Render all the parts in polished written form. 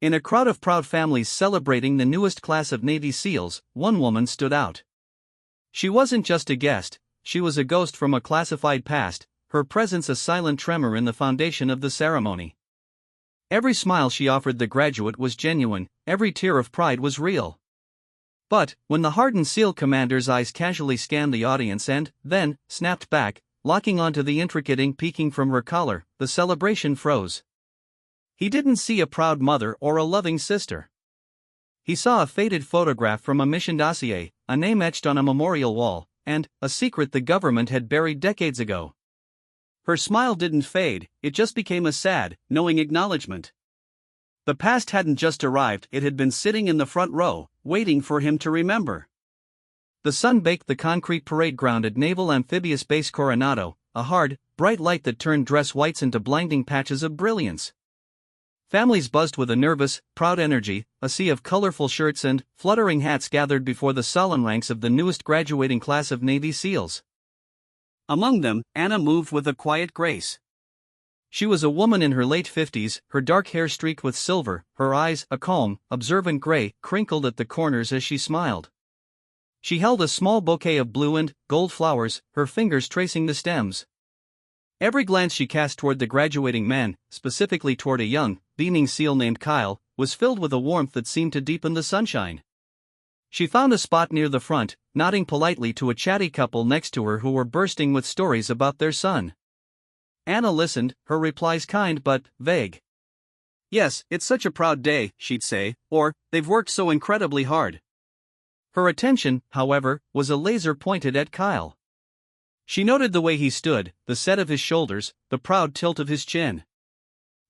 In a crowd of proud families celebrating the newest class of Navy SEALs, one woman stood out. She wasn't just a guest, she was a ghost from a classified past, her presence a silent tremor in the foundation of the ceremony. Every smile she offered the graduate was genuine, every tear of pride was real. But, when the hardened SEAL commander's eyes casually scanned the audience and, then, snapped back, locking onto the intricate ink peeking from her collar, the celebration froze. He didn't see a proud mother or a loving sister. He saw a faded photograph from a mission dossier, a name etched on a memorial wall, and a secret the government had buried decades ago. Her smile didn't fade, it just became a sad, knowing acknowledgement. The past hadn't just arrived, it had been sitting in the front row, waiting for him to remember. The sun baked the concrete parade ground at Naval Amphibious Base Coronado, a hard, bright light that turned dress whites into blinding patches of brilliance. Families buzzed with a nervous, proud energy, a sea of colorful shirts and fluttering hats gathered before the solemn ranks of the newest graduating class of Navy SEALs. Among them, Anna moved with a quiet grace. She was a woman in her late 50s, her dark hair streaked with silver, her eyes, a calm, observant gray, crinkled at the corners as she smiled. She held a small bouquet of blue and gold flowers, her fingers tracing the stems. Every glance she cast toward the graduating men, specifically toward a young, beaming SEAL named Kyle, was filled with a warmth that seemed to deepen the sunshine. She found a spot near the front, nodding politely to a chatty couple next to her who were bursting with stories about their son. Anna listened, her replies kind but vague. "Yes, it's such a proud day," she'd say, or, "they've worked so incredibly hard." Her attention, however, was a laser pointed at Kyle. She noted the way he stood, the set of his shoulders, the proud tilt of his chin.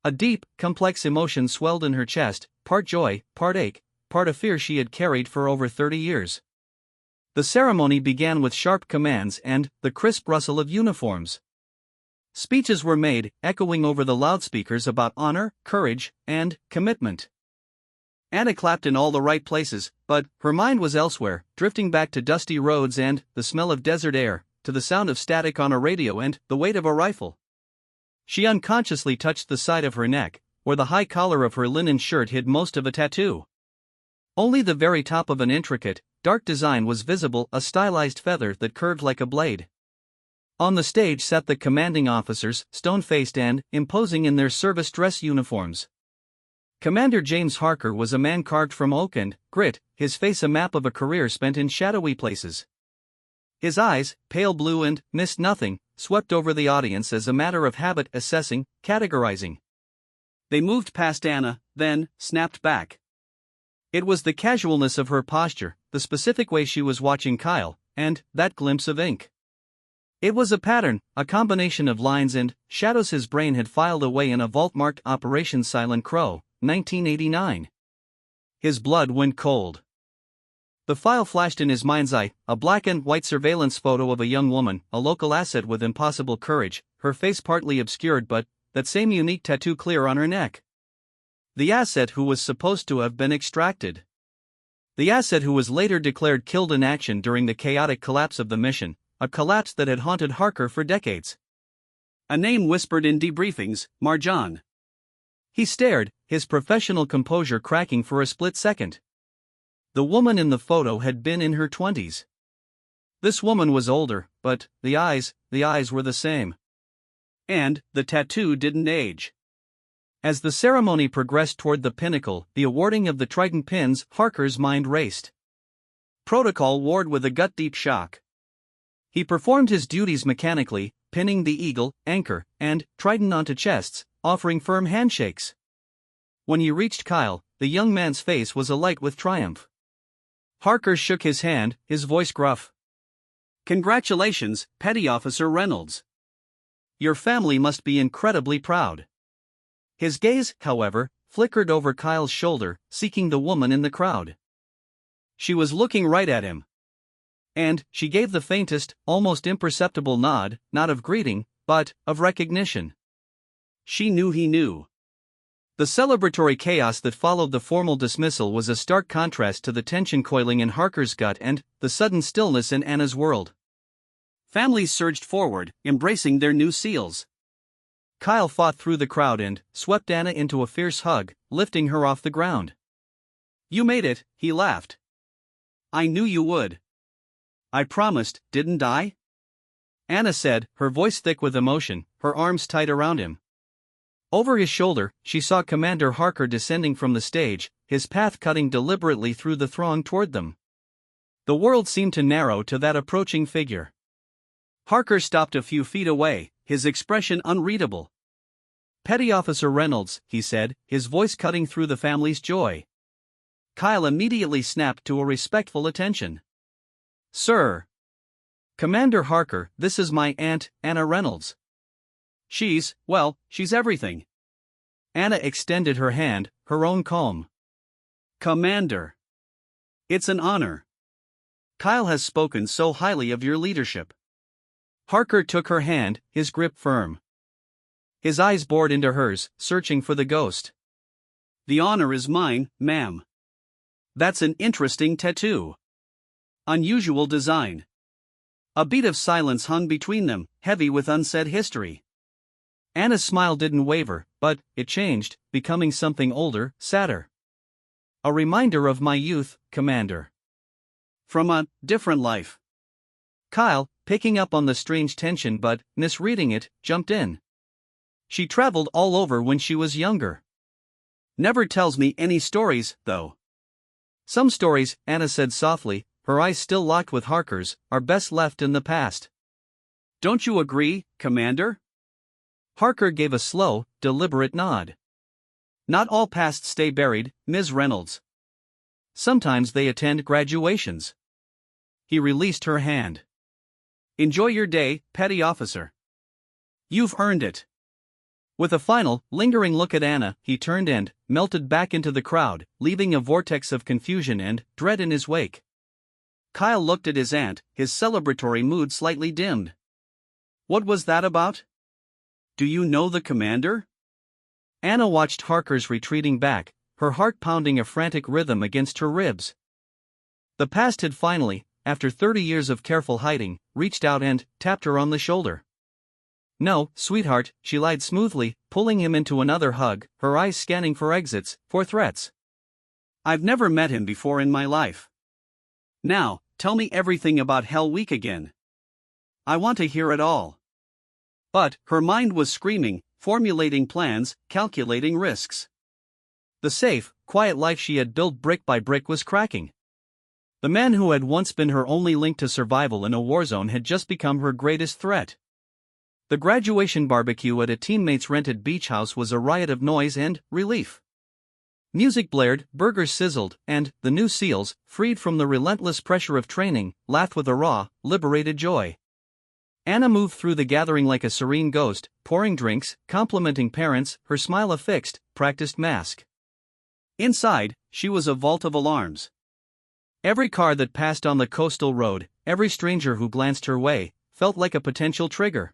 A deep, complex emotion swelled in her chest, part joy, part ache, part a fear she had carried for over 30 years. The ceremony began with sharp commands and the crisp rustle of uniforms. Speeches were made, echoing over the loudspeakers about honor, courage, and commitment. Anna clapped in all the right places, but her mind was elsewhere, drifting back to dusty roads and the smell of desert air, to the sound of static on a radio and the weight of a rifle. She unconsciously touched the side of her neck, where the high collar of her linen shirt hid most of a tattoo. Only the very top of an intricate, dark design was visible, a stylized feather that curved like a blade. On the stage sat the commanding officers, stone-faced and imposing in their service dress uniforms. Commander James Harker was a man carved from oak and grit, his face a map of a career spent in shadowy places. His eyes, pale blue and missed nothing, swept over the audience as a matter of habit, assessing, categorizing. They moved past Anna, then snapped back. It was the casualness of her posture, the specific way she was watching Kyle, and that glimpse of ink. It was a pattern, a combination of lines and shadows his brain had filed away in a vault marked Operation Silent Crow, 1989. His blood went cold. The file flashed in his mind's eye, a black and white surveillance photo of a young woman, a local asset with impossible courage, her face partly obscured but that same unique tattoo clear on her neck. The asset who was supposed to have been extracted. The asset who was later declared killed in action during the chaotic collapse of the mission, a collapse that had haunted Harker for decades. A name whispered in debriefings, Marjan. He stared, his professional composure cracking for a split second. The woman in the photo had been in her 20s. This woman was older, but the eyes were the same. And the tattoo didn't age. As the ceremony progressed toward the pinnacle, the awarding of the Trident pins, Harker's mind raced. Protocol warred with a gut-deep shock. He performed his duties mechanically, pinning the eagle, anchor, and trident onto chests, offering firm handshakes. When he reached Kyle, the young man's face was alight with triumph. Harker shook his hand, his voice gruff. "Congratulations, Petty Officer Reynolds. Your family must be incredibly proud." His gaze, however, flickered over Kyle's shoulder, seeking the woman in the crowd. She was looking right at him. And she gave the faintest, almost imperceptible nod, not of greeting, but of recognition. She knew he knew. The celebratory chaos that followed the formal dismissal was a stark contrast to the tension coiling in Harker's gut and the sudden stillness in Anna's world. Families surged forward, embracing their new SEALs. Kyle fought through the crowd and swept Anna into a fierce hug, lifting her off the ground. "You made it," he laughed. "I knew you would. I promised, didn't I?" Anna said, her voice thick with emotion, her arms tight around him. Over his shoulder, she saw Commander Harker descending from the stage, his path cutting deliberately through the throng toward them. The world seemed to narrow to that approaching figure. Harker stopped a few feet away, his expression unreadable. "Petty Officer Reynolds," he said, his voice cutting through the family's joy. Kyle immediately snapped to a respectful attention. "Sir." "Commander Harker, this is my aunt, Anna Reynolds." She's everything." Anna extended her hand, her own calm. "Commander. It's an honor. Kyle has spoken so highly of your leadership." Harker took her hand, his grip firm. His eyes bored into hers, searching for the ghost. "The honor is mine, ma'am. That's an interesting tattoo. Unusual design." A beat of silence hung between them, heavy with unsaid history. Anna's smile didn't waver, but it changed, becoming something older, sadder. "A reminder of my youth, Commander. From a different life." Kyle, picking up on the strange tension but misreading it, jumped in. "She traveled all over when she was younger. Never tells me any stories, though." "Some stories," Anna said softly, her eyes still locked with Harker's, "are best left in the past." "Don't you agree, Commander?" Harker gave a slow, deliberate nod. "Not all pasts stay buried, Ms. Reynolds. Sometimes they attend graduations." He released her hand. "Enjoy your day, Petty Officer. You've earned it." With a final, lingering look at Anna, he turned and melted back into the crowd, leaving a vortex of confusion and dread in his wake. Kyle looked at his aunt, his celebratory mood slightly dimmed. "What was that about? Do you know the commander?" Anna watched Harker's retreating back, her heart pounding a frantic rhythm against her ribs. The past had finally, after 30 years of careful hiding, reached out and tapped her on the shoulder. "No, sweetheart," she lied smoothly, pulling him into another hug, her eyes scanning for exits, for threats. "I've never met him before in my life. Now, tell me everything about Hell Week again. I want to hear it all." But her mind was screaming, formulating plans, calculating risks. The safe, quiet life she had built brick by brick was cracking. The man who had once been her only link to survival in a war zone had just become her greatest threat. The graduation barbecue at a teammate's rented beach house was a riot of noise and relief. Music blared, burgers sizzled, and the new SEALs, freed from the relentless pressure of training, laughed with a raw, liberated joy. Anna moved through the gathering like a serene ghost, pouring drinks, complimenting parents, her smile a fixed, practiced mask. Inside, she was a vault of alarms. Every car that passed on the coastal road, every stranger who glanced her way, felt like a potential trigger.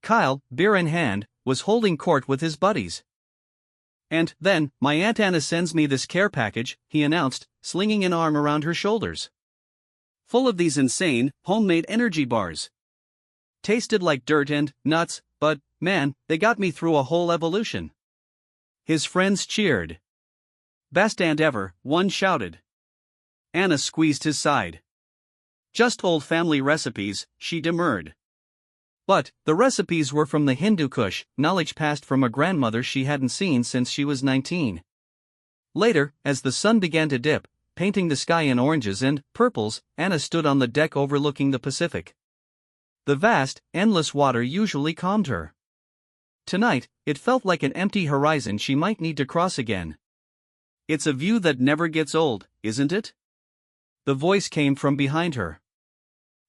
Kyle, beer in hand, was holding court with his buddies. "And then, my Aunt Anna sends me this care package," he announced, slinging an arm around her shoulders. "Full of these insane, homemade energy bars. Tasted like dirt and nuts, but, man, they got me through a whole evolution." His friends cheered. "Best aunt ever," one shouted. Anna squeezed his side. "Just old family recipes," she demurred. But the recipes were from the Hindu Kush, knowledge passed from a grandmother she hadn't seen since she was 19. Later, as the sun began to dip, painting the sky in oranges and purples, Anna stood on the deck overlooking the Pacific. The vast, endless water usually calmed her. Tonight, it felt like an empty horizon she might need to cross again. "It's a view that never gets old, isn't it?" The voice came from behind her.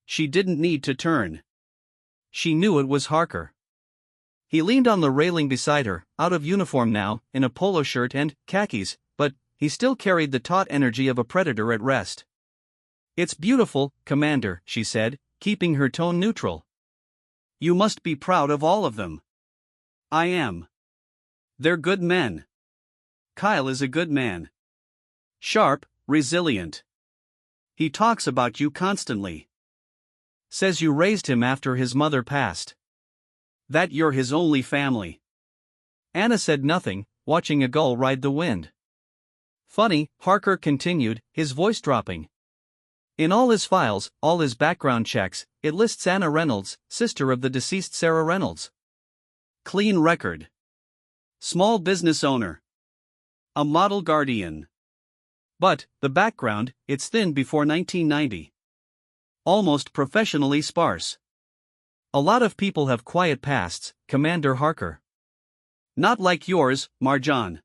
She didn't need to turn. She knew it was Harker. He leaned on the railing beside her, out of uniform now, in a polo shirt and khakis, but he still carried the taut energy of a predator at rest. "It's beautiful, Commander," she said, keeping her tone neutral. "You must be proud of all of them." "I am. They're good men. Kyle is a good man. Sharp, resilient. He talks about you constantly. Says you raised him after his mother passed." That you're his only family. Anna said nothing, watching a gull ride the wind. Funny, Harker continued, his voice dropping. In all his files, all his background checks, it lists Anna Reynolds, sister of the deceased Sarah Reynolds. Clean record. Small business owner. A model guardian. But, the background, it's thin before 1990. Almost professionally sparse. A lot of people have quiet pasts, Commander Harker. Not like yours, Marjan.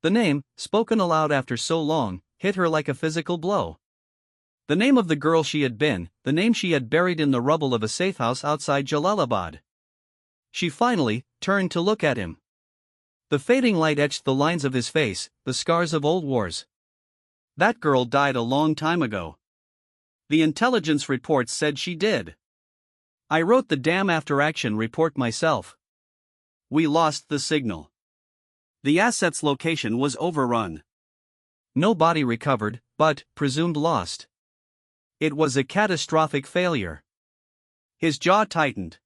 The name, spoken aloud after so long, hit her like a physical blow. The name of the girl she had been, the name she had buried in the rubble of a safe house outside Jalalabad. She finally turned to look at him. The fading light etched the lines of his face, the scars of old wars. That girl died a long time ago. The intelligence reports said she did. I wrote the damn after-action report myself. We lost the signal. The asset's location was overrun. No body recovered, but presumed lost. It was a catastrophic failure. His jaw tightened.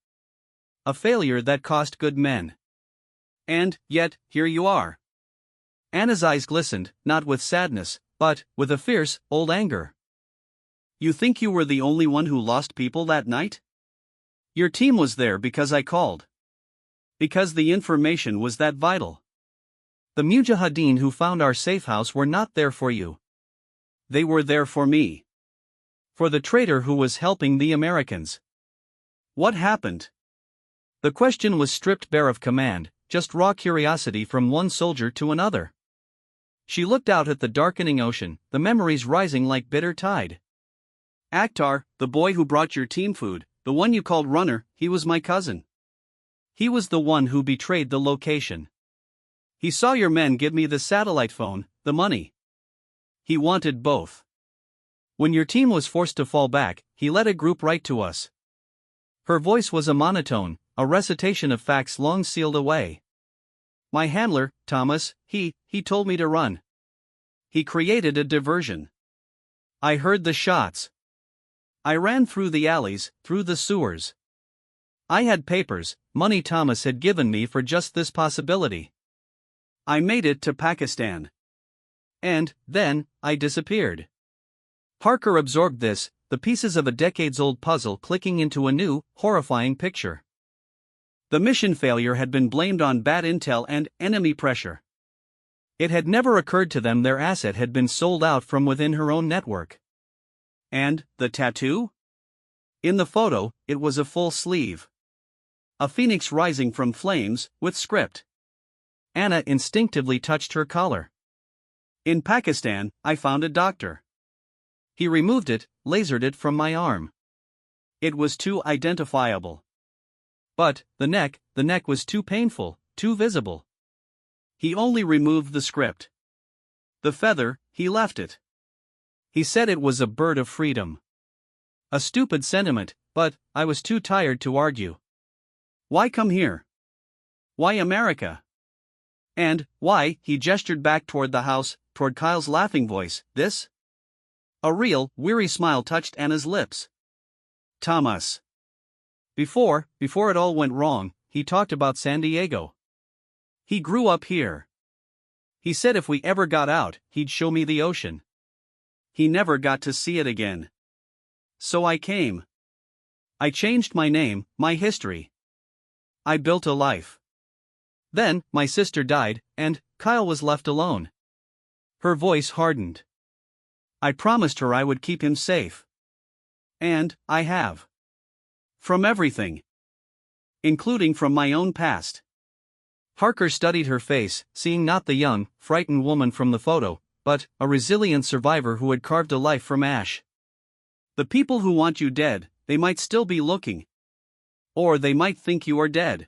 A failure that cost good men. And, yet, here you are. Anna's eyes glistened, not with sadness, but with a fierce, old anger. You think you were the only one who lost people that night? Your team was there because I called. Because the information was that vital. The Mujahideen who found our safe house were not there for you. They were there for me. For the traitor who was helping the Americans. What happened? The question was stripped bare of command, just raw curiosity from one soldier to another. She looked out at the darkening ocean, the memories rising like bitter tide. Akhtar, the boy who brought your team food, the one you called Runner, he was my cousin. He was the one who betrayed the location. He saw your men give me the satellite phone, the money. He wanted both. When your team was forced to fall back, he led a group right to us. Her voice was a monotone, a recitation of facts long sealed away. My handler, Thomas, he told me to run. He created a diversion. I heard the shots. I ran through the alleys, through the sewers. I had papers, money Thomas had given me for just this possibility. I made it to Pakistan. And, then, I disappeared. Harker absorbed this, the pieces of a decades-old puzzle clicking into a new, horrifying picture. The mission failure had been blamed on bad intel and enemy pressure. It had never occurred to them their asset had been sold out from within her own network. And, the tattoo? In the photo, it was a full sleeve. A phoenix rising from flames, with script. Anna instinctively touched her collar. In Pakistan, I found a doctor. He removed it, lasered it from my arm. It was too identifiable. But, the neck was too painful, too visible. He only removed the script. The feather, he left it. He said it was a bird of freedom. A stupid sentiment, but I was too tired to argue. Why come here? Why America? And, why, he gestured back toward the house, toward Kyle's laughing voice, this? A real, weary smile touched Anna's lips. Thomas. Before it all went wrong, he talked about San Diego. He grew up here. He said if we ever got out, he'd show me the ocean. He never got to see it again. So I came. I changed my name, my history. I built a life. Then, my sister died, and Kyle was left alone. Her voice hardened. I promised her I would keep him safe. And, I have. From everything. Including from my own past. Harker studied her face, seeing not the young, frightened woman from the photo, but a resilient survivor who had carved a life from ash. The people who want you dead, they might still be looking. Or they might think you are dead.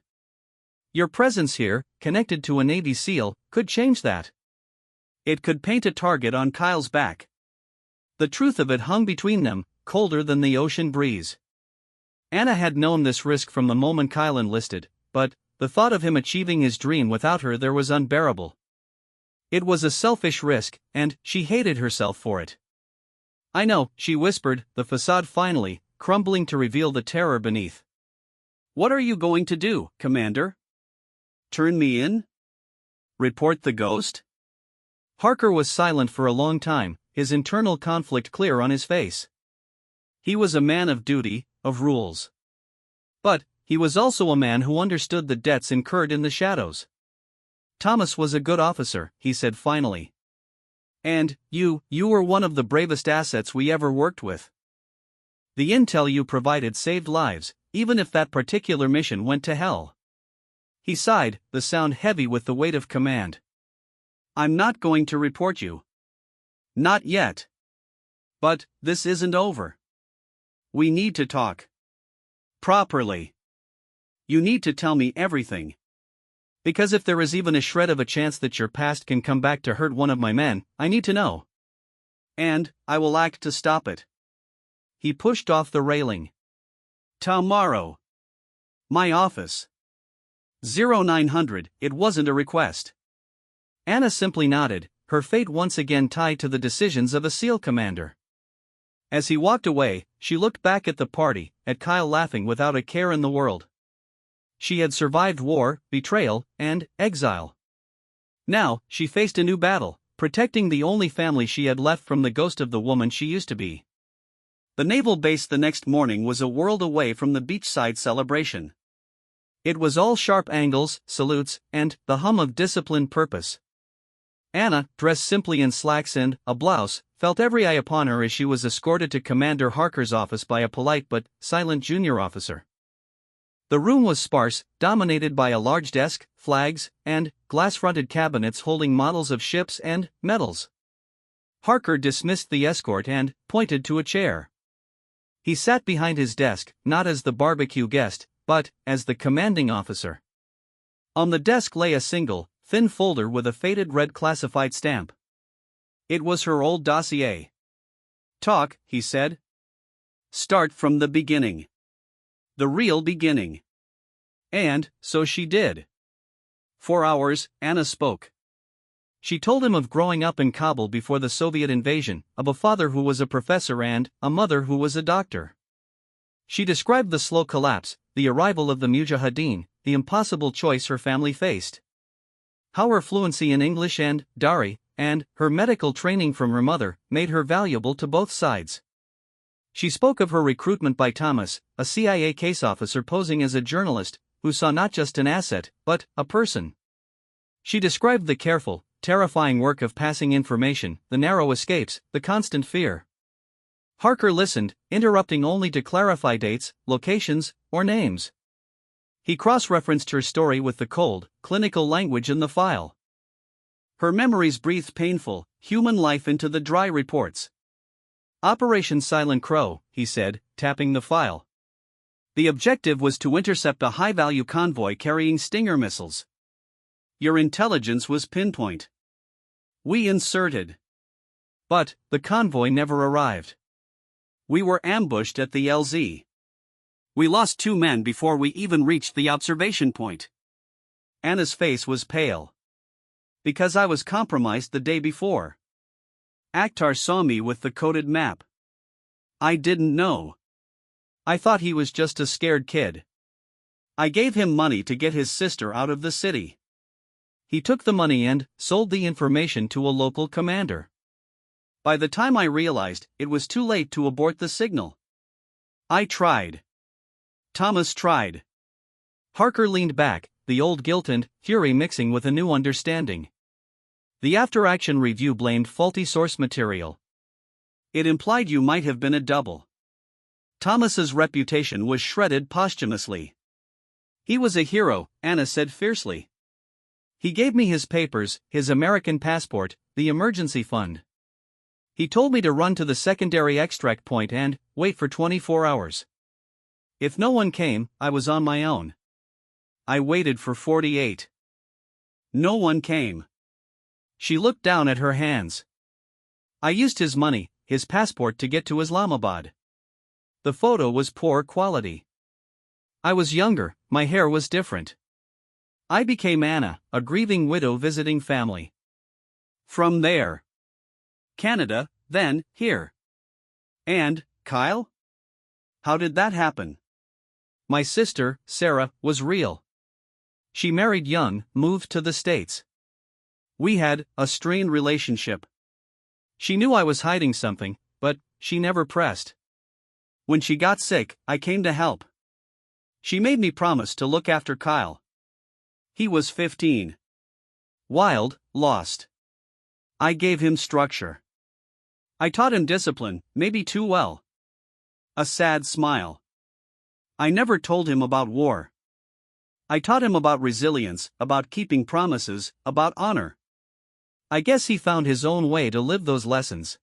Your presence here, connected to a Navy SEAL, could change that. It could paint a target on Kyle's back. The truth of it hung between them, colder than the ocean breeze. Anna had known this risk from the moment Kyle enlisted, but the thought of him achieving his dream without her there was unbearable. It was a selfish risk, and she hated herself for it. I know, she whispered, the facade finally crumbling to reveal the terror beneath. What are you going to do, Commander? Turn me in? Report the ghost? Harker was silent for a long time, his internal conflict clear on his face. He was a man of duty, of rules. But he was also a man who understood the debts incurred in the shadows. Thomas was a good officer, he said finally. And you were one of the bravest assets we ever worked with. The intel you provided saved lives, even if that particular mission went to hell. He sighed, the sound heavy with the weight of command. I'm not going to report you. Not yet. But this isn't over. We need to talk. Properly. You need to tell me everything. Because if there is even a shred of a chance that your past can come back to hurt one of my men, I need to know. And I will act to stop it. He pushed off the railing. Tomorrow. My office. 0900, it wasn't a request. Anna simply nodded, her fate once again tied to the decisions of a SEAL commander. As he walked away, she looked back at the party, at Kyle laughing without a care in the world. She had survived war, betrayal, and exile. Now, she faced a new battle, protecting the only family she had left from the ghost of the woman she used to be. The naval base the next morning was a world away from the beachside celebration. It was all sharp angles, salutes, and the hum of disciplined purpose. Anna, dressed simply in slacks and a blouse, felt every eye upon her as she was escorted to Commander Harker's office by a polite but silent junior officer. The room was sparse, dominated by a large desk, flags, and glass-fronted cabinets holding models of ships and medals. Harker dismissed the escort and pointed to a chair. He sat behind his desk, not as the barbecue guest, but as the commanding officer. On the desk lay a single, thin folder with a faded red classified stamp. It was her old dossier. Talk, he said. Start from the beginning. The real beginning. And so she did. For hours, Anna spoke. She told him of growing up in Kabul before the Soviet invasion, of a father who was a professor and a mother who was a doctor. She described the slow collapse, the arrival of the Mujahideen, the impossible choice her family faced. How her fluency in English and Dari, and her medical training from her mother, made her valuable to both sides. She spoke of her recruitment by Thomas, a CIA case officer posing as a journalist, who saw not just an asset, but a person. She described the careful, terrifying work of passing information, the narrow escapes, the constant fear. Harker listened, interrupting only to clarify dates, locations, or names. He cross-referenced her story with the cold, clinical language in the file. Her memories breathed painful, human life into the dry reports. Operation Silent Crow, he said, tapping the file. The objective was to intercept a high-value convoy carrying Stinger missiles. Your intelligence was pinpoint. We inserted. But the convoy never arrived. We were ambushed at the LZ. We lost 2 men before we even reached the observation point. Anna's face was pale. Because I was compromised the day before. Akhtar saw me with the coded map. I didn't know. I thought he was just a scared kid. I gave him money to get his sister out of the city. He took the money and sold the information to a local commander. By the time I realized, it was too late to abort the signal. I tried. Thomas tried. Harker leaned back, the old guilt and fury mixing with a new understanding. The after-action review blamed faulty source material. It implied you might have been a double. Thomas's reputation was shredded posthumously. He was a hero, Anna said fiercely. He gave me his papers, his American passport, the emergency fund. He told me to run to the secondary extract point and wait for 24 hours. If no one came, I was on my own. I waited for 48. No one came. She looked down at her hands. I used his money, his passport to get to Islamabad. The photo was poor quality. I was younger, my hair was different. I became Anna, a grieving widow visiting family. From there. Canada, then, here. And, Kyle? How did that happen? My sister, Sarah, was real. She married young, moved to the States. We had a strained relationship. She knew I was hiding something, but she never pressed. When she got sick, I came to help. She made me promise to look after Kyle. He was 15. Wild, lost. I gave him structure. I taught him discipline, maybe too well. A sad smile. I never told him about war. I taught him about resilience, about keeping promises, about honor. I guess he found his own way to live those lessons.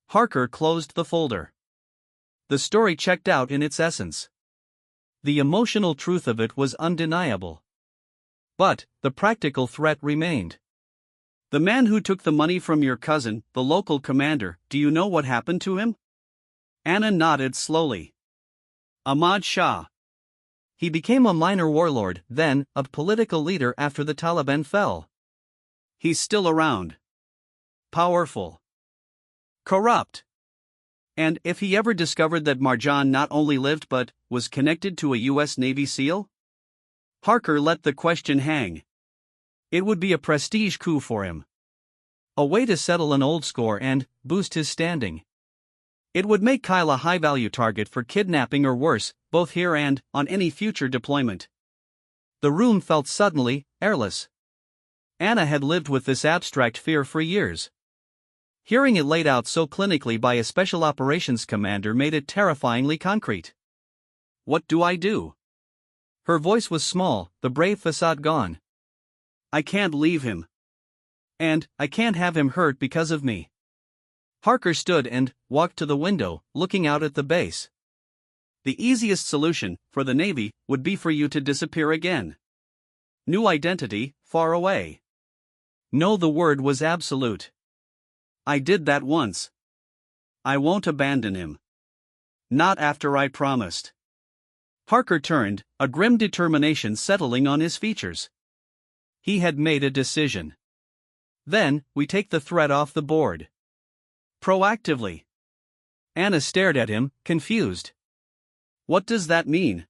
Harker closed the folder. The story checked out in its essence. The emotional truth of it was undeniable. But the practical threat remained. The man who took the money from your cousin, the local commander, do you know what happened to him? Anna nodded slowly. Ahmad Shah. He became a minor warlord, then a political leader after the Taliban fell. He's still around. Powerful. Corrupt. And if he ever discovered that Marjan not only lived but was connected to a U.S. Navy SEAL? Harker let the question hang. It would be a prestige coup for him. A way to settle an old score and boost his standing. It would make Kyle a high-value target for kidnapping or worse, both here and on any future deployment. The room felt suddenly airless. Anna had lived with this abstract fear for years. Hearing it laid out so clinically by a special operations commander made it terrifyingly concrete. What do I do? Her voice was small, the brave facade gone. I can't leave him. And I can't have him hurt because of me. Harker stood and walked to the window, looking out at the base. The easiest solution, for the Navy, would be for you to disappear again. New identity, far away. No, the word was absolute. I did that once. I won't abandon him. Not after I promised. Harker turned, a grim determination settling on his features. He had made a decision. Then, we take the threat off the board. Proactively. Anna stared at him, confused. What does that mean?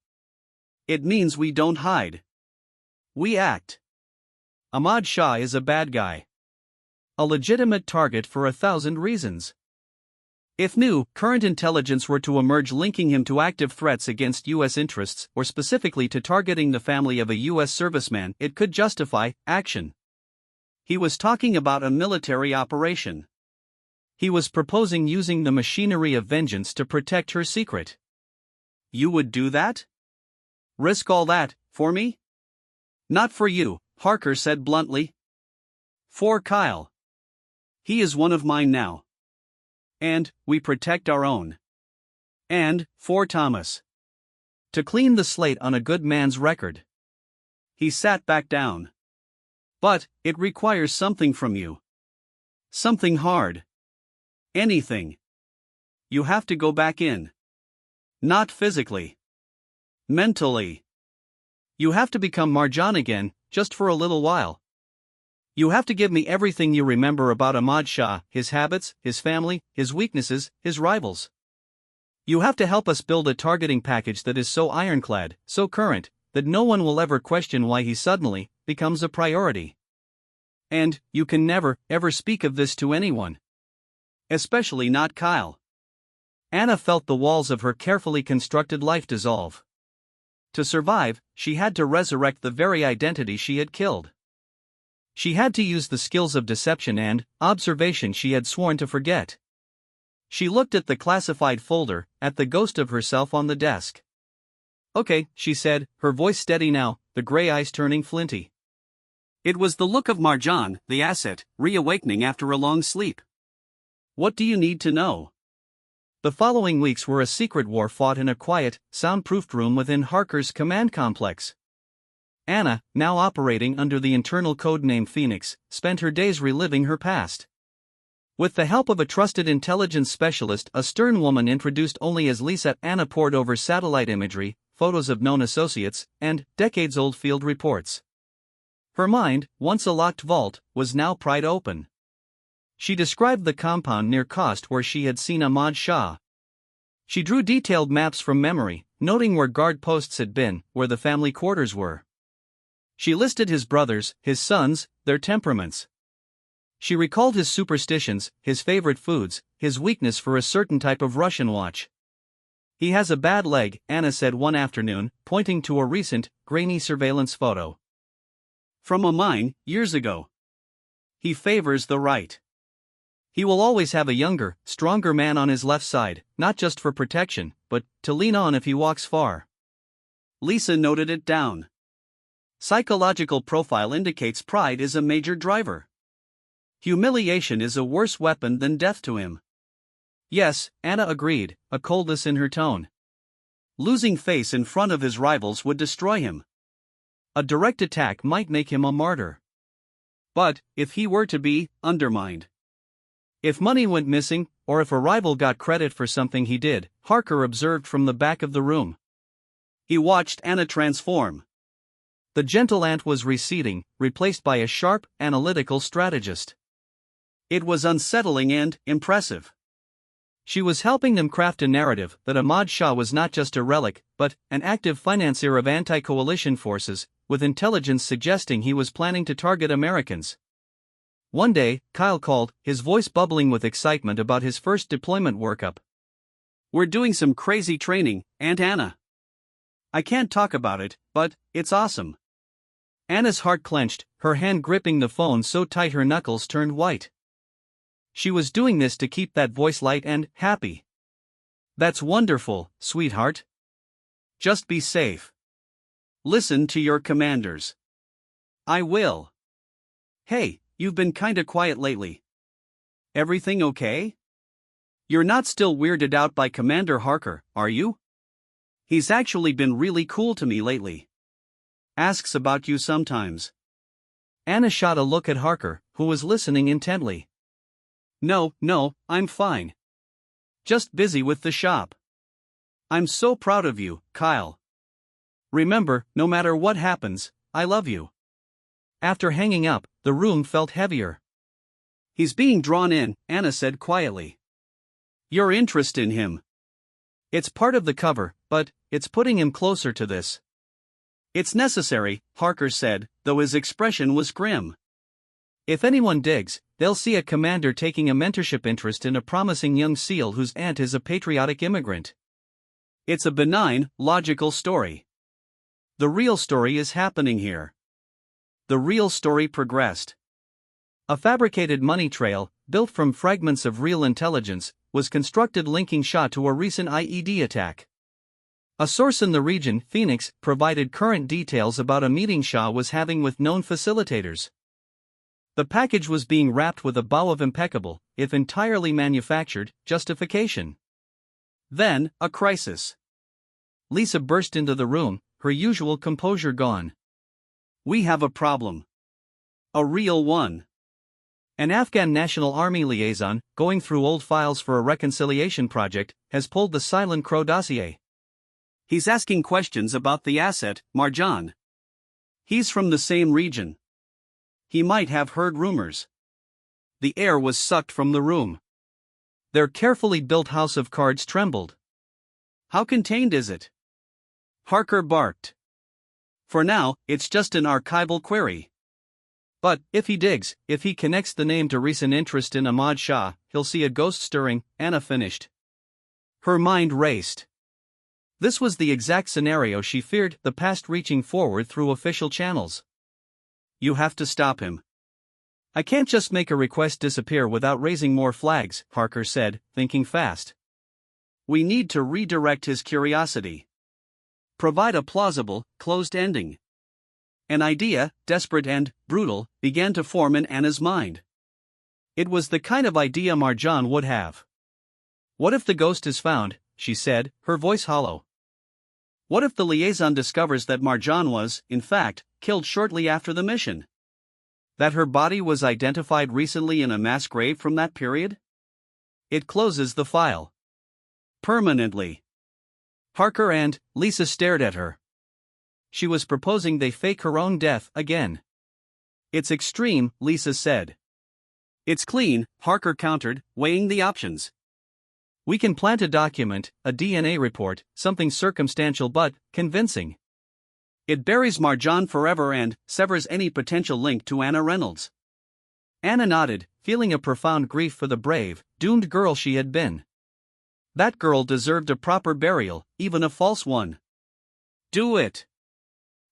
It means we don't hide. We act. Ahmad Shah is a bad guy. A legitimate target for 1,000 reasons. If new, current intelligence were to emerge linking him to active threats against U.S. interests or specifically to targeting the family of a U.S. serviceman, it could justify action. He was talking about a military operation. He was proposing using the machinery of vengeance to protect her secret. You would do that? Risk all that, for me? Not for you, Harker said bluntly. For Kyle. He is one of mine now. And we protect our own. And for Thomas. To clean the slate on a good man's record. He sat back down. But it requires something from you. Something hard. Anything. You have to go back in. Not physically. Mentally. You have to become Marjan again, just for a little while. You have to give me everything you remember about Ahmad Shah, his habits, his family, his weaknesses, his rivals. You have to help us build a targeting package that is so ironclad, so current, that no one will ever question why he suddenly becomes a priority. And you can never, ever speak of this to anyone. Especially not Kyle. Anna felt the walls of her carefully constructed life dissolve. To survive, she had to resurrect the very identity she had killed. She had to use the skills of deception and observation she had sworn to forget. She looked at the classified folder, at the ghost of herself on the desk. Okay, she said, her voice steady now, the gray eyes turning flinty. It was the look of Marjan, the asset, reawakening after a long sleep. What do you need to know? The following weeks were a secret war fought in a quiet, soundproofed room within Harker's command complex. Anna, now operating under the internal code name Phoenix, spent her days reliving her past. With the help of a trusted intelligence specialist, a stern woman introduced only as Lisa, Anna pored over satellite imagery, photos of known associates, and decades-old field reports. Her mind, once a locked vault, was now pried open. She described the compound near Khost where she had seen Ahmad Shah. She drew detailed maps from memory, noting where guard posts had been, where the family quarters were. She listed his brothers, his sons, their temperaments. She recalled his superstitions, his favorite foods, his weakness for a certain type of Russian watch. He has a bad leg, Anna said one afternoon, pointing to a recent, grainy surveillance photo. From a mine, years ago. He favors the right. He will always have a younger, stronger man on his left side, not just for protection, but to lean on if he walks far. Lisa noted it down. Psychological profile indicates pride is a major driver. Humiliation is a worse weapon than death to him. Yes, Anna agreed, a coldness in her tone. Losing face in front of his rivals would destroy him. A direct attack might make him a martyr. But, if he were to be undermined. If money went missing, or if a rival got credit for something he did, Harker observed from the back of the room. He watched Anna transform. The gentle aunt was receding, replaced by a sharp, analytical strategist. It was unsettling and impressive. She was helping them craft a narrative that Ahmad Shah was not just a relic, but an active financier of anti-coalition forces, with intelligence suggesting he was planning to target Americans. One day, Kyle called, his voice bubbling with excitement about his first deployment workup. "We're doing some crazy training, Aunt Anna. I can't talk about it, but it's awesome." Anna's heart clenched, her hand gripping the phone so tight her knuckles turned white. She was doing this to keep that voice light and happy. "That's wonderful, sweetheart. Just be safe. Listen to your commanders." "I will." "Hey, you've been kinda quiet lately. Everything okay? You're not still weirded out by Commander Harker, are you? He's actually been really cool to me lately. Asks about you sometimes." Anna shot a look at Harker, who was listening intently. No, I'm fine. Just busy with the shop. I'm so proud of you, Kyle. Remember, no matter what happens, I love you." After hanging up, the room felt heavier. "He's being drawn in," Anna said quietly. "Your interest in him. It's part of the cover, but it's putting him closer to this." "It's necessary," Harker said, though his expression was grim. "If anyone digs, they'll see a commander taking a mentorship interest in a promising young SEAL whose aunt is a patriotic immigrant. It's a benign, logical story. The real story is happening here." The real story progressed. A fabricated money trail, built from fragments of real intelligence, was constructed linking Shah to a recent IED attack. A source in the region, Phoenix, provided current details about a meeting Shah was having with known facilitators. The package was being wrapped with a bow of impeccable, if entirely manufactured, justification. Then, a crisis. Lisa burst into the room, her usual composure gone. "We have a problem. A real one." An Afghan National Army liaison, going through old files for a reconciliation project, has pulled the Silent Crow dossier. He's asking questions about the asset, Marjan. He's from the same region. He might have heard rumors. The air was sucked from the room. Their carefully built house of cards trembled. "How contained is it?" Harker barked. "For now, it's just an archival query. But, if he digs, if he connects the name to recent interest in Ahmad Shah, he'll see a ghost stirring," Anna finished. Her mind raced. This was the exact scenario she feared, the past reaching forward through official channels. "You have to stop him. I can't just make a request disappear without raising more flags," Harker said, thinking fast. "We need to redirect his curiosity. Provide a plausible, closed ending." An idea, desperate and brutal, began to form in Anna's mind. It was the kind of idea Marjan would have. "What if the ghost is found?" she said, her voice hollow. "What if the liaison discovers that Marjan was, in fact, killed shortly after the mission? That her body was identified recently in a mass grave from that period? It closes the file. Permanently." Harker and Lisa stared at her. She was proposing they fake her own death again. "It's extreme," Lisa said. "It's clean," Harker countered, weighing the options. We can plant a document, a DNA report, something circumstantial but convincing. It buries Marjan forever and severs any potential link to Anna Reynolds. Anna nodded, feeling a profound grief for the brave, doomed girl she had been. That girl deserved a proper burial, even a false one. Do it.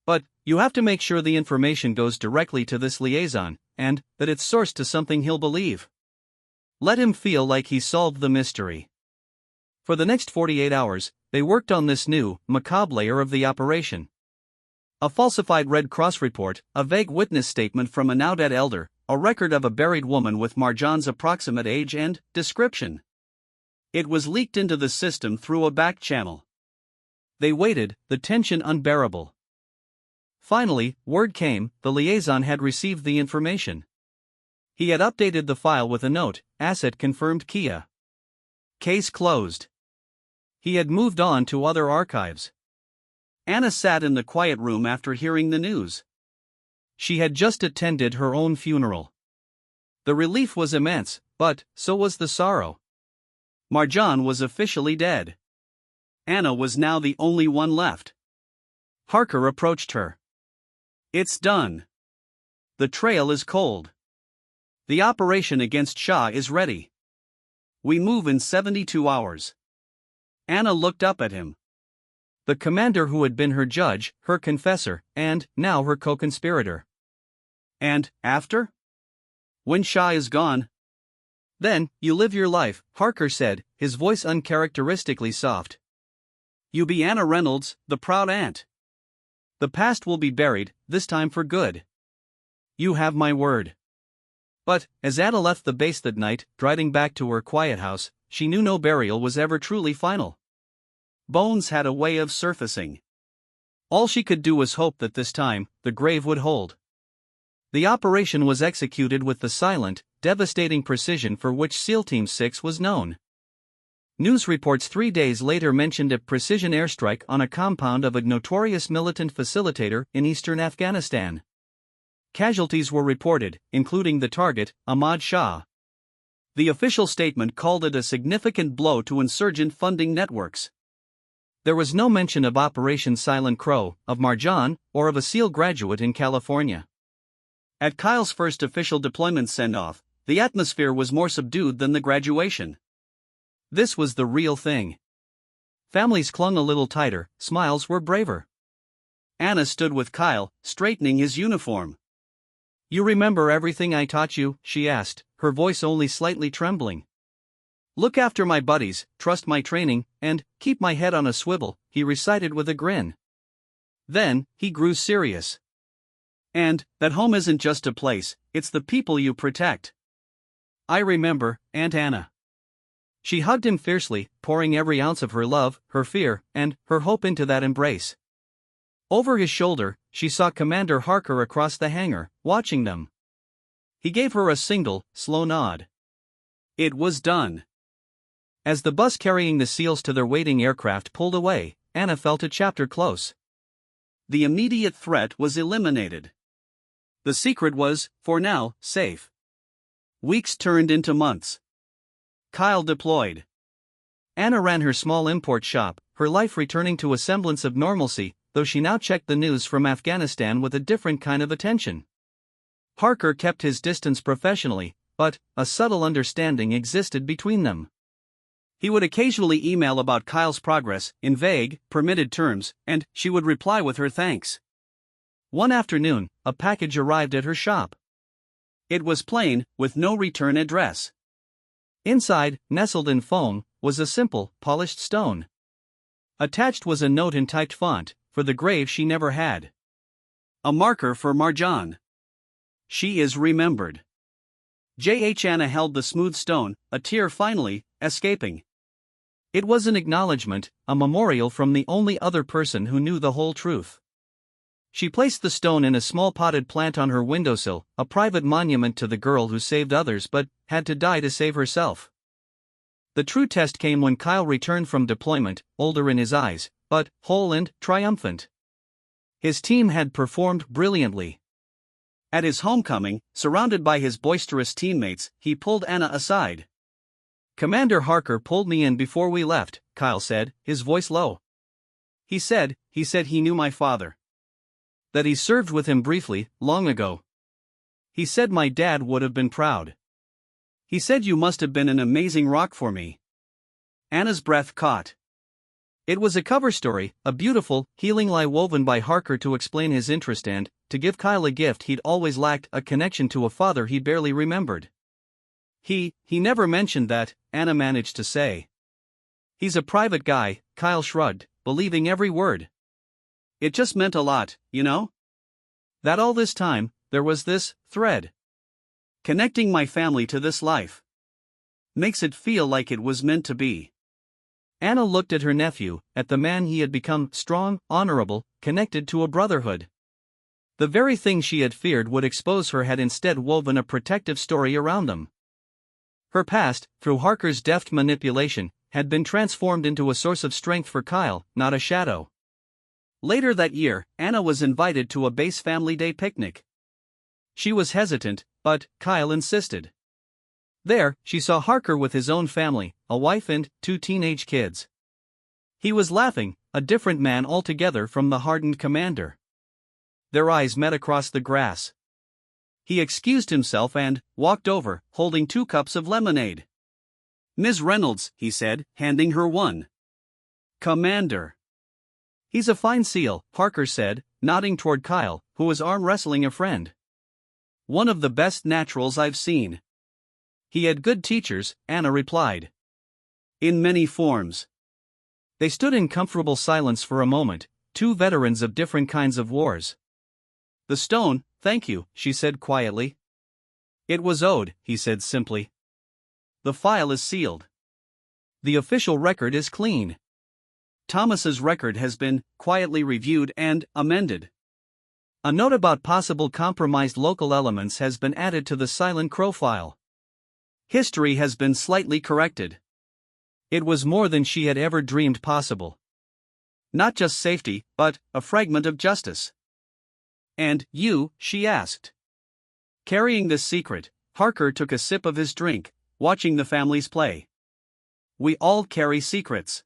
But you have to make sure the information goes directly to this liaison, and that it's sourced to something he'll believe. Let him feel like he solved the mystery. For the next 48 hours, they worked on this new, macabre layer of the operation. A falsified Red Cross report, a vague witness statement from a now-dead elder, a record of a buried woman with Marjan's approximate age and description. It was leaked into the system through a back channel. They waited, the tension unbearable. Finally, word came, the liaison had received the information. He had updated the file with a note, asset confirmed Kia. Case closed. He had moved on to other archives. Anna sat in the quiet room after hearing the news. She had just attended her own funeral. The relief was immense, but so was the sorrow. Marjan was officially dead. Anna was now the only one left. Harker approached her. It's done. The trail is cold. The operation against Shah is ready. We move in 72 hours. Anna looked up at him. The commander who had been her judge, her confessor, and now her co-conspirator. And after? When Shah is gone? Then, you live your life, Harker said, his voice uncharacteristically soft. You be Anna Reynolds, the proud aunt. The past will be buried, this time for good. You have my word. But, as Anna left the base that night, driving back to her quiet house, she knew no burial was ever truly final. Bones had a way of surfacing. All she could do was hope that this time, the grave would hold. The operation was executed with the silent, devastating precision for which SEAL Team 6 was known. News reports 3 days later mentioned a precision airstrike on a compound of a notorious militant facilitator in eastern Afghanistan. Casualties were reported, including the target, Ahmad Shah. The official statement called it a significant blow to insurgent funding networks. There was no mention of Operation Silent Crow, of Marjan, or of a SEAL graduate in California. At Kyle's first official deployment send-off, the atmosphere was more subdued than the graduation. This was the real thing. Families clung a little tighter, smiles were braver. Anna stood with Kyle, straightening his uniform. You remember everything I taught you? She asked, her voice only slightly trembling. Look after my buddies, trust my training, and keep my head on a swivel, he recited with a grin. Then, he grew serious. And, that home isn't just a place, it's the people you protect. I remember, Aunt Anna. She hugged him fiercely, pouring every ounce of her love, her fear, and her hope into that embrace. Over his shoulder, she saw Commander Harker across the hangar, watching them. He gave her a single, slow nod. It was done. As the bus carrying the SEALs to their waiting aircraft pulled away, Anna felt a chapter close. The immediate threat was eliminated. The secret was, for now, safe. Weeks turned into months. Kyle deployed. Anna ran her small import shop, her life returning to a semblance of normalcy, though she now checked the news from Afghanistan with a different kind of attention. Harker kept his distance professionally, but a subtle understanding existed between them. He would occasionally email about Kyle's progress, in vague, permitted terms, and she would reply with her thanks. One afternoon, a package arrived at her shop. It was plain, with no return address. Inside, nestled in foam, was a simple, polished stone. Attached was a note in typed font, for the grave she never had. A marker for Marjan. She is remembered. J.H. Anna held the smooth stone, a tear finally, escaping. It was an acknowledgement, a memorial from the only other person who knew the whole truth. She placed the stone in a small potted plant on her windowsill, a private monument to the girl who saved others but had to die to save herself. The true test came when Kyle returned from deployment, older in his eyes, but whole and triumphant. His team had performed brilliantly. At his homecoming, surrounded by his boisterous teammates, he pulled Anna aside. Commander Harker pulled me in before we left, Kyle said, his voice low. He said he knew my father. That he served with him briefly, long ago. He said my dad would have been proud. He said you must have been an amazing rock for me. Anna's breath caught. It was a cover story, a beautiful, healing lie woven by Harker to explain his interest and, to give Kyle a gift he'd always lacked, a connection to a father he barely remembered. He never mentioned that, Anna managed to say. He's a private guy, Kyle shrugged, believing every word. It just meant a lot, you know? That all this time, there was this thread. Connecting my family to this life. Makes it feel like it was meant to be. Anna looked at her nephew, at the man he had become, strong, honorable, connected to a brotherhood. The very thing she had feared would expose her had instead woven a protective story around them. Her past, through Harker's deft manipulation, had been transformed into a source of strength for Kyle, not a shadow. Later that year, Anna was invited to a base family day picnic. She was hesitant, but Kyle insisted. There, she saw Harker with his own family, a wife and 2 teenage kids. He was laughing, a different man altogether from the hardened commander. Their eyes met across the grass. He excused himself and walked over, holding 2 cups of lemonade. Ms. Reynolds, he said, handing her one. Commander. He's a fine seal, Harker said, nodding toward Kyle, who was arm wrestling a friend. One of the best naturals I've seen. He had good teachers, Anna replied. In many forms. They stood in comfortable silence for a moment, 2 veterans of different kinds of wars. The stone, thank you, she said quietly. It was owed, he said simply. The file is sealed. The official record is clean. Thomas's record has been quietly reviewed and amended. A note about possible compromised local elements has been added to the Silent Crow file. History has been slightly corrected. It was more than she had ever dreamed possible. Not just safety, but a fragment of justice. And you, she asked. Carrying this secret, Harker took a sip of his drink, watching the families play. We all carry secrets.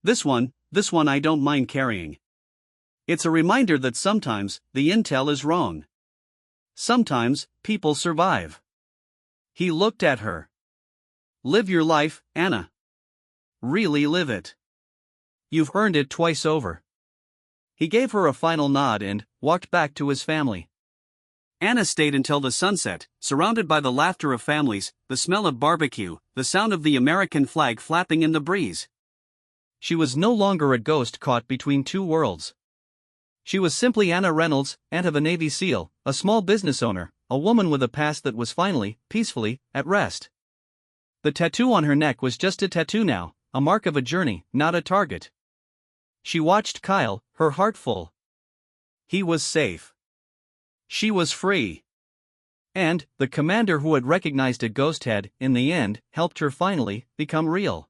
This one I don't mind carrying. It's a reminder that sometimes, the intel is wrong. Sometimes, people survive. He looked at her. Live your life, Anna. Really live it. You've earned it twice over. He gave her a final nod and walked back to his family. Anna stayed until the sunset, surrounded by the laughter of families, the smell of barbecue, the sound of the American flag flapping in the breeze. She was no longer a ghost caught between 2 worlds. She was simply Anna Reynolds, aunt of a Navy SEAL, a small business owner, a woman with a past that was finally, peacefully, at rest. The tattoo on her neck was just a tattoo now, a mark of a journey, not a target. She watched Kyle, her heart full. He was safe. She was free. And, the commander who had recognized a ghost had, in the end, helped her finally become real.